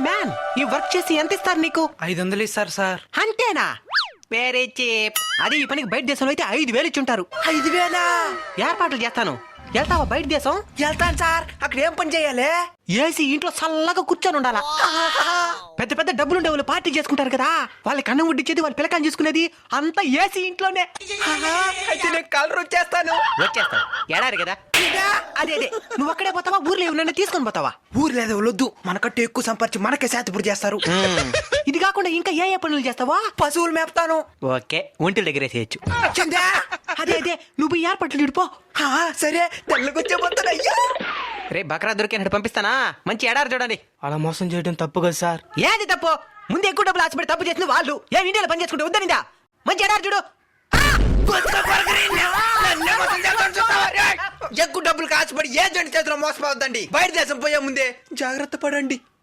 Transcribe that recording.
Man ఈ work చేసి ఎంత ఇస్తారు నీకు? 500 ఇస్తారు సార్. అంతేనా? వేరే చీప్. అది ఈ పనికి బయట దేశంలో అయితే 5,000 ఇచ్చుంటారు. 5,000? ఏర్పాట్లు చేస్తాను. వెళ్తావా బయట దేశం? వెళ్తాను సార్. అక్కడ ఏం పని చేయాలి? ఏసీ ఇంట్లో చల్లగా కూర్చొని ఉండాలా. పెద్ద పెద్ద డబ్బులుండే వాళ్ళు పార్టీ చేసుకుంటారు కదా, వాళ్ళకి అన్నం వడ్డించేది, వాళ్ళ పిల్లకాన్ని చూసుకునేది అంతా ఏసీ ఇంట్లోనే. అయితే నేను కలర్ వచ్చేస్తాను. వచ్చేస్తావు, ఎడారి కదా. అదే అదే, నువ్వు అక్కడే పోతావా, ఊర్లో ఏమన్నా తీసుకొని పోతావా? ఊరు లేదు వద్దు, మనకంటే ఎక్కువ సంపర్చి మనకే శాతపూర్ చేస్తారు. ఇది కాకుండా ఇంకా ఏ పనులు చేస్తావా? పశువులు మేపుతాను. ఓకే, ఒంటిల దగ్గర చేయొచ్చు. వచ్చిందా? అదే అదే, నువ్వు ఈ ఏర్పాట్లు ఇడిపో. సరే, తెల్లగొచ్చేపోతాను. అయ్యా రే బకరా దొరికినట్టు పంపిస్తానా? మంచి ఎడారి చూడండి. అలా మోసం చేయడం తప్పు కదా సార్. ఏది తప్పు? ముందు ఎక్కువ డబ్బులు ఆశపడి తప్పు చేసిన వాళ్ళు ఏ ఇండియాలో పని చేసుకుంటే వద్దనిందా? మంచి ఎడారి చూడు. ఎక్కువ డబ్బులు కాసుపడి ఏ జంటి చేతిలో మోసపోవద్దండి. బయట దేశం పోయే ముందే జాగ్రత్త పడండి.